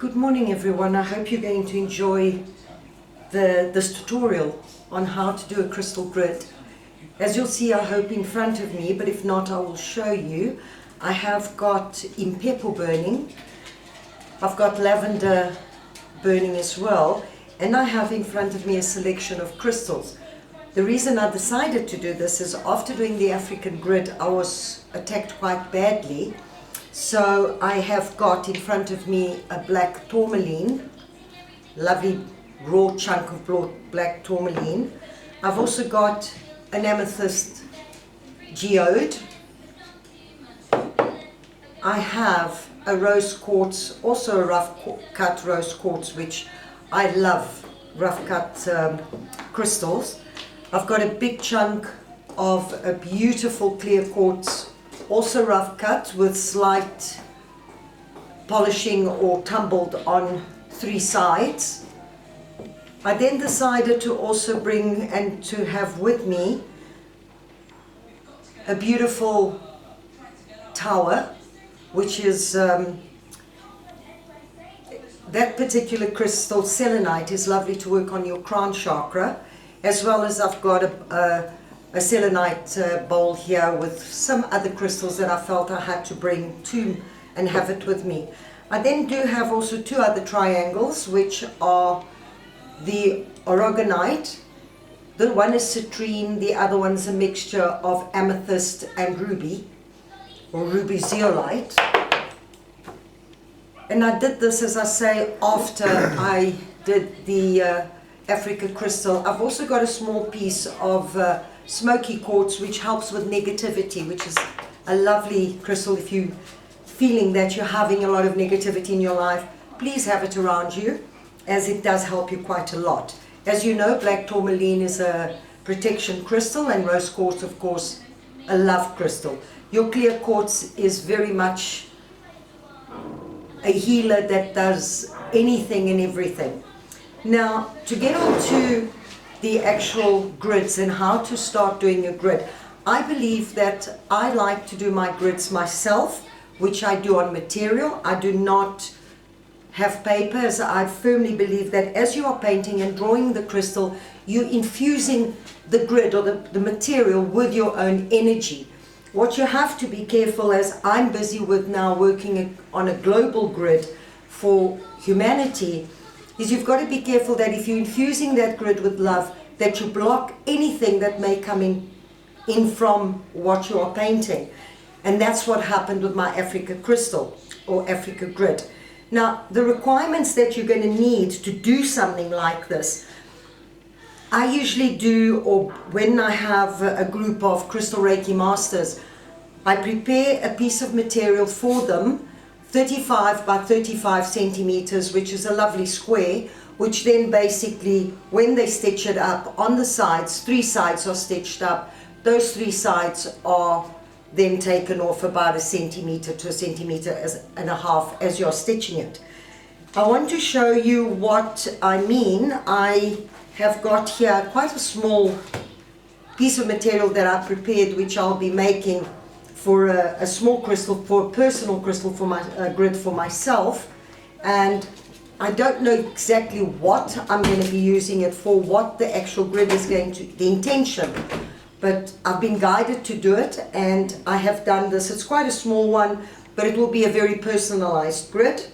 Good morning everyone. I hope you're going to enjoy this tutorial on how to do a crystal grid. As you'll see, I hope in front of me, but if not I will show you. I have got impepo burning, I've got lavender burning as well, and I have in front of me a selection of crystals. The reason I decided to do this is after doing the African grid I was attacked quite badly. So I have got in front of me a black tourmaline, lovely raw chunk of black tourmaline. I've also got an amethyst geode. I have a rose quartz, also a rough cut rose quartz, which I love, rough cut crystals. I've got a big chunk of a beautiful clear quartz, also rough cut with slight polishing or tumbled on three sides. I then decided to also bring and to have with me a beautiful tower, which is that particular crystal selenite is lovely to work on your crown chakra, as well as I've got a selenite bowl here with some other crystals that I felt I had to bring to and have it with me. I then do have also two other triangles, which are the orogonite. The one is citrine, the other one is a mixture of amethyst and ruby, or ruby zeolite. And I did this, as I say, after I did the Africa crystal. I've also got a small piece of smoky quartz, which helps with negativity, which is a lovely crystal. If you're feeling that you're having a lot of negativity in your life, please have it around you, as it does help you quite a lot. As you know, black tourmaline is a protection crystal, and rose quartz, of course, a love crystal. Your clear quartz is very much a healer that does anything and everything. Now, to get on to the actual grids and how to start doing a grid, I believe that I like to do my grids myself, which I do on material. I do not have paper, as I firmly believe that as you are painting and drawing the crystal, you're infusing the grid or the material with your own energy. What you have to be careful, as I'm busy with now working on a global grid for humanity, is you've got to be careful that if you're infusing that grid with love, that you block anything that may come in from what you are painting. And that's what happened with my Africa crystal or Africa grid. Now, the requirements that you're going to need to do something like this, I usually do, or when I have a group of Crystal Reiki Masters, I prepare a piece of material for them, 35 by 35 centimeters, which is a lovely square, which then basically, when they stitch it up on the sides, three sides are stitched up, those three sides are then taken off about a centimeter to a centimeter and a half as you're stitching it. I want to show you what I mean. I have got here quite a small piece of material that I prepared, which I'll be making for a small crystal, for a personal crystal for my grid for myself. And I don't know exactly what I'm going to be using it for, what the actual grid is going to, the intention. But I've been guided to do it, and I have done this. It's quite a small one, but it will be a very personalized grid.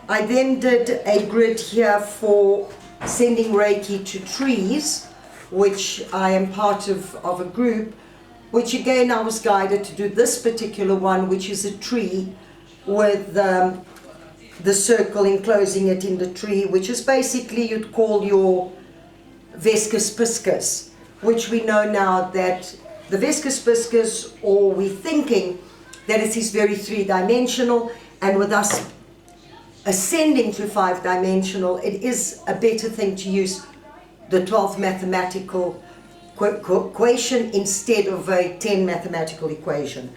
I then did a grid here for sending Reiki to trees, which I am part of a group, which again I was guided to do this particular one, which is a tree with the circle enclosing it in the tree, which is basically, you'd call your Vescus piscus, which we know now that the Vescus piscus, or we're thinking that it is very three-dimensional, and with us ascending to five-dimensional, it is a better thing to use the 12th mathematical equation instead of a 10 mathematical equation.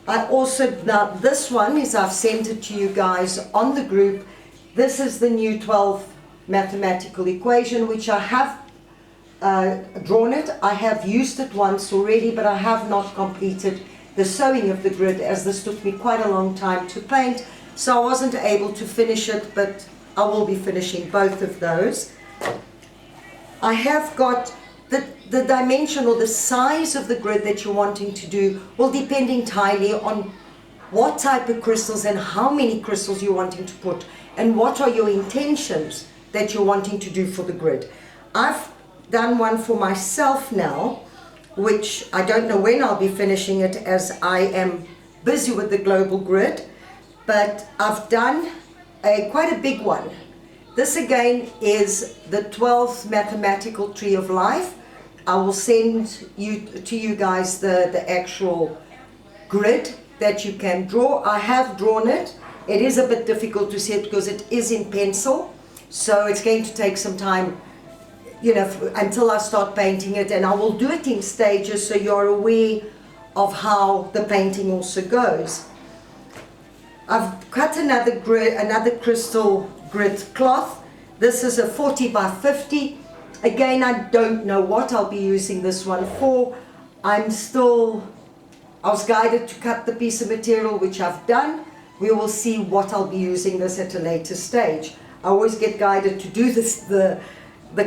I also, now this one is, I've sent it to you guys on the group. This is the new 12th mathematical equation, which I have drawn it. I have used it once already, but I have not completed the sewing of the grid, as this took me quite a long time to paint, so I wasn't able to finish it, but I will be finishing both of those. I have got the dimension or the size of the grid that you're wanting to do will depend entirely on what type of crystals and how many crystals you're wanting to put, and what are your intentions that you're wanting to do for the grid. I've done one for myself now, which I don't know when I'll be finishing it, as I am busy with the global grid, but I've done quite a big one. This again is the 12th mathematical tree of life. I will send to you guys the actual grid that you can draw. I have drawn it. It is a bit difficult to see it because it is in pencil, so it's going to take some time, you know, until I start painting it, and I will do it in stages so you're aware of how the painting also goes. I've cut another crystal grid cloth. This is a 40 by 50. Again, I don't know what I'll be using this one for. I was guided to cut the piece of material, which I've done. We will see what I'll be using this at a later stage. I always get guided to do this, the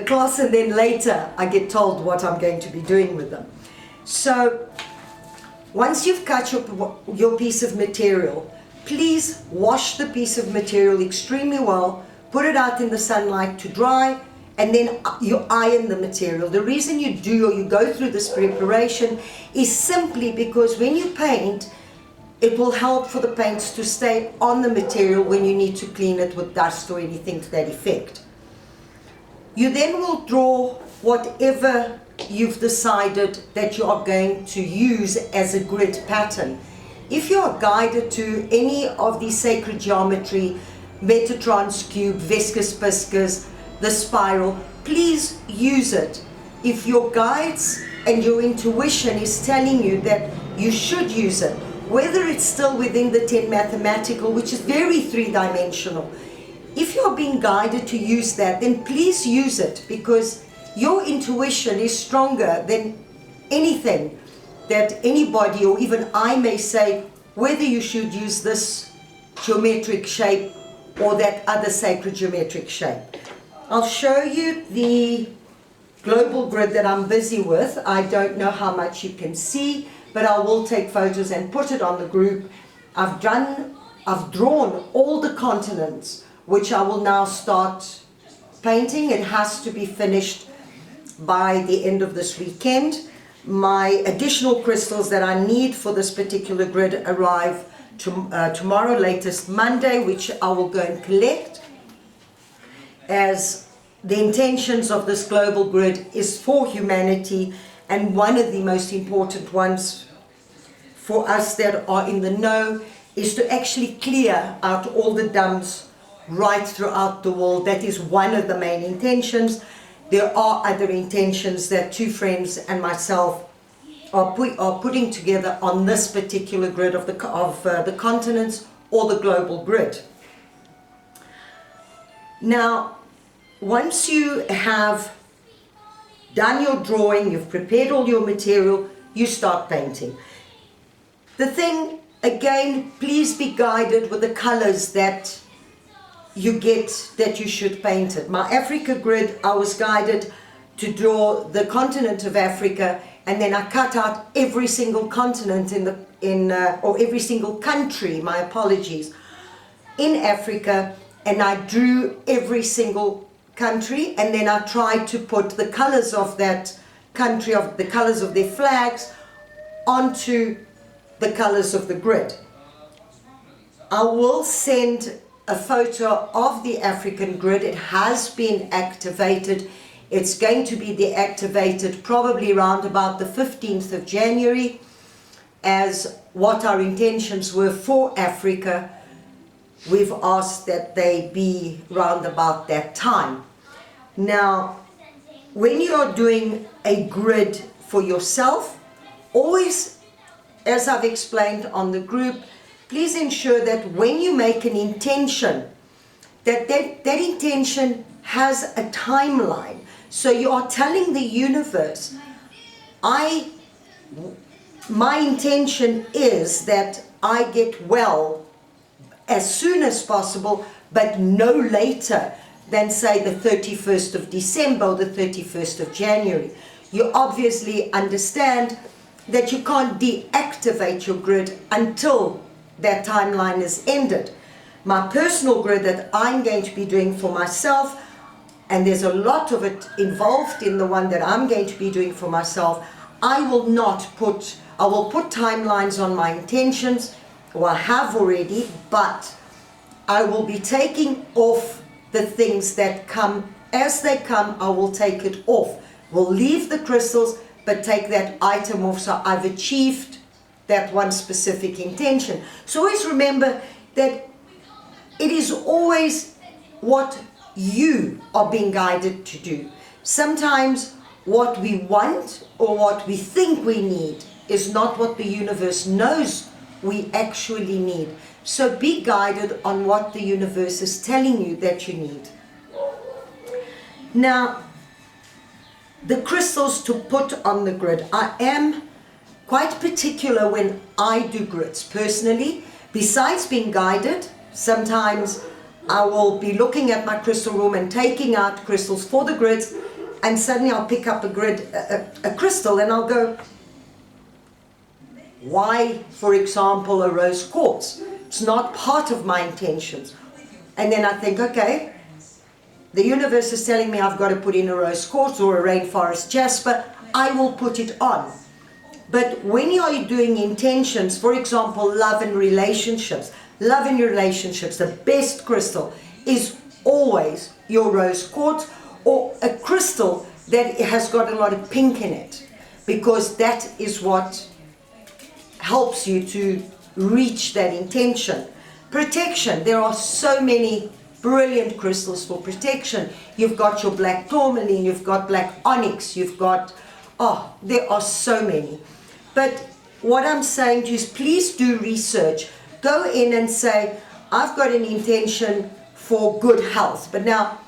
cloths, and then later I get told what I'm going to be doing with them. So once you've cut your piece of material, please wash the piece of material extremely well, put it out in the sunlight to dry, and then you iron the material. The reason you do, or you go through this preparation, is simply because when you paint, it will help for the paints to stay on the material when you need to clean it with dust or anything to that effect. You then will draw whatever you've decided that you are going to use as a grid pattern. If you are guided to any of the sacred geometry, Metatron's cube, Viscus Piscus, the spiral, please use it. If your guides and your intuition is telling you that you should use it, whether it's still within the 10 mathematical, which is very three-dimensional, if you're being guided to use that, then please use it, because your intuition is stronger than anything that anybody or even I may say, whether you should use this geometric shape or that other sacred geometric shape. I'll show you the global grid that I'm busy with. I don't know how much you can see, but I will take photos and put it on the group. I've drawn all the continents, which I will now start painting. It has to be finished by the end of this weekend. My additional crystals that I need for this particular grid arrive tomorrow, latest Monday, which I will go and collect, as the intentions of this global grid is for humanity, and one of the most important ones for us that are in the know is to actually clear out all the dumps right throughout the world. That is one of the main intentions. There are other intentions that two friends and myself are putting together on this particular grid of the continents, or the global grid. Now, once you have done your drawing, you've prepared all your material, you start painting. The thing, again, please be guided with the colors that you get, that you should paint it. My Africa grid, I was guided to draw the continent of Africa, and then I cut out every single continent or every single country, my apologies, in Africa, and I drew every single country, and then I tried to put the colors of that country, of the colors of their flags, onto the colors of the grid. I will send a photo of the African grid. It has been activated. It's going to be deactivated probably around about the 15th of January, as what our intentions were for Africa. We've asked that they be round about that time. Now, when you are doing a grid for yourself, always, as I've explained on the group, please ensure that when you make an intention, that intention has a timeline. So you are telling the universe, my intention is that I get well as soon as possible, but no later than, say, the 31st of December or the 31st of January. You obviously understand that you can't deactivate your grid until that timeline is ended. My personal grid that I'm going to be doing for myself, and there's a lot of it involved in the one that I'm going to be doing for myself, I will put timelines on my intentions, or I have already, but I will be taking off the things that come. As they come, I will take it off. We'll leave the crystals, but take that item off, so I've achieved that one specific intention. So always remember that it is always what you are being guided to do. Sometimes what we want or what we think we need is not what the universe knows we actually need. So be guided on what the universe is telling you that you need. Now, the crystals to put on the grid. I am quite particular when I do grids personally. Besides being guided, sometimes I will be looking at my crystal room and taking out crystals for the grids, and suddenly I'll pick up a crystal and I'll go, why, for example, a rose quartz? It's not part of my intentions. And then I think, okay, the universe is telling me I've got to put in a rose quartz or a rainforest jasper. I will put it on. But when you are doing intentions, for example, love and relationships, the best crystal is always your rose quartz, or a crystal that has got a lot of pink in it, because that is what helps you to reach that intention. Protection. There are so many brilliant crystals for protection. You've got your black tourmaline, you've got black onyx, you've got, there are so many. But what I'm saying to you is, please do research. Go in and say, I've got an intention for good health. But now,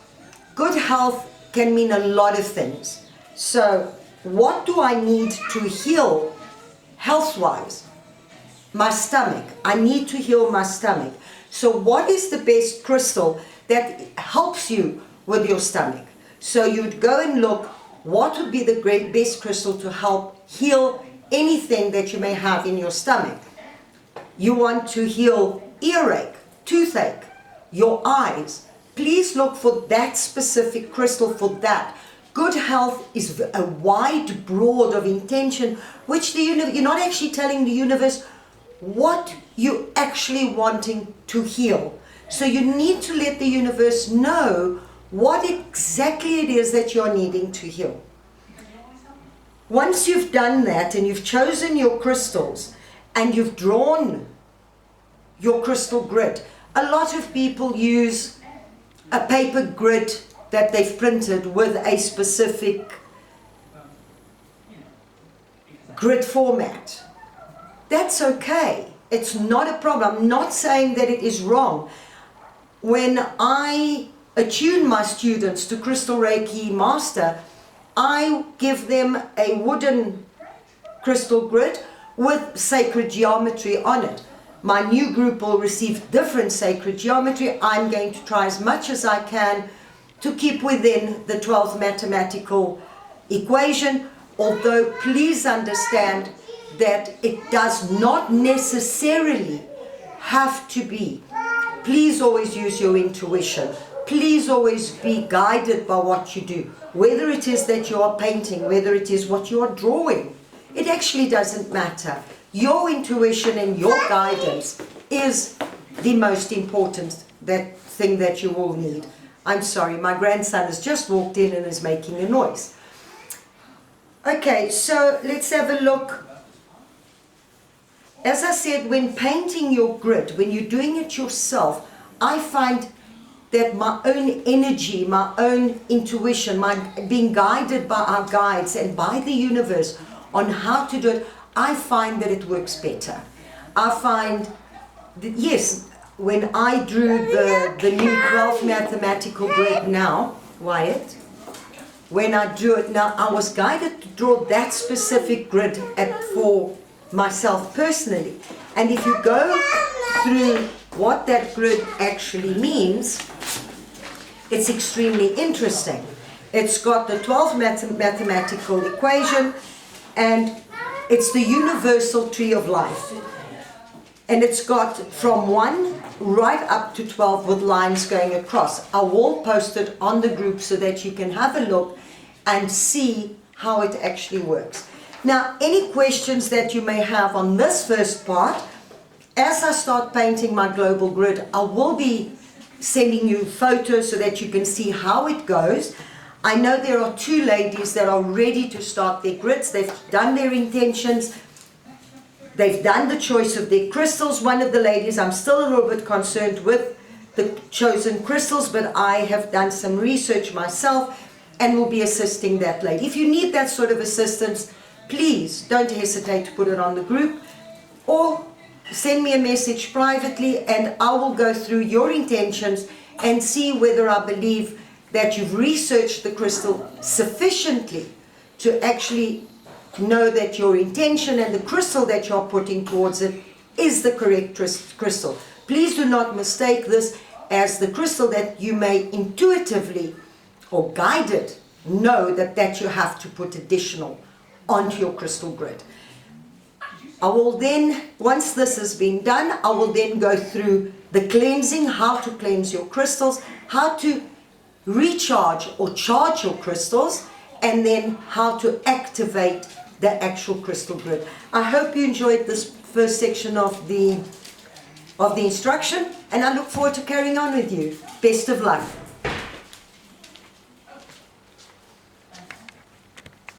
good health can mean a lot of things. So what do I need to heal health-wise? My stomach. I need to heal my stomach. So what is the best crystal that helps you with your stomach? So you'd go and look, what would be the best crystal to help heal anything that you may have in your stomach? You want to heal earache, toothache, your eyes. Please look for that specific crystal for that. Good health is a wide, broad of intention, which you're not actually telling the universe what you're actually wanting to heal. So you need to let the universe know what exactly it is that you're needing to heal. Once you've done that and you've chosen your crystals and you've drawn your crystal grid, a lot of people use a paper grid that they've printed with a specific grid format. That's okay. It's not a problem. I'm not saying that it is wrong. When I attune my students to Crystal Reiki Master, I give them a wooden crystal grid with sacred geometry on it. My new group will receive different sacred geometry. I'm going to try as much as I can to keep within the 12th mathematical equation, although please understand that it does not necessarily have to be. Please always use your intuition. Please always be guided by what you do. Whether it is that you are painting, whether it is what you are drawing, it actually doesn't matter. Your intuition and your guidance is the most important thing that you will need. I'm sorry, my grandson has just walked in and is making a noise. Okay, so let's have a look. As I said, when painting your grid, when you're doing it yourself, I find that my own energy, my own intuition, my being guided by our guides and by the universe on how to do it, I find that it works better. I find that, yes, when I drew the new 12th mathematical grid now, Wyatt, when I drew it now, I was guided to draw that specific grid for myself personally. And if you go through what that grid actually means, it's extremely interesting. It's got the 12 mathematical equation, and it's the universal tree of life. And it's got from 1 right up to 12 with lines going across. I will post it on the group so that you can have a look and see how it actually works. Now, any questions that you may have on this first part, as I start painting my global grid, I will be sending you photos so that you can see how it goes. I know there are 2 ladies that are ready to start their grids. They've done their intentions. They've done the choice of their crystals. One of the ladies, I'm still a little bit concerned with the chosen crystals, but I have done some research myself and will be assisting that lady. If you need that sort of assistance, please don't hesitate to put it on the group, or send me a message privately and I will go through your intentions and see whether I believe that you've researched the crystal sufficiently to actually know that your intention and the crystal that you're putting towards it is the correct crystal. Please do not mistake this as the crystal that you may intuitively or guided know that you have to put additional onto your crystal grid. I will then, once this has been done, I will then go through the cleansing, how to cleanse your crystals, how to recharge or charge your crystals, and then how to activate the actual crystal grid. I hope you enjoyed this first section of the instruction, and I look forward to carrying on with you. Best of luck.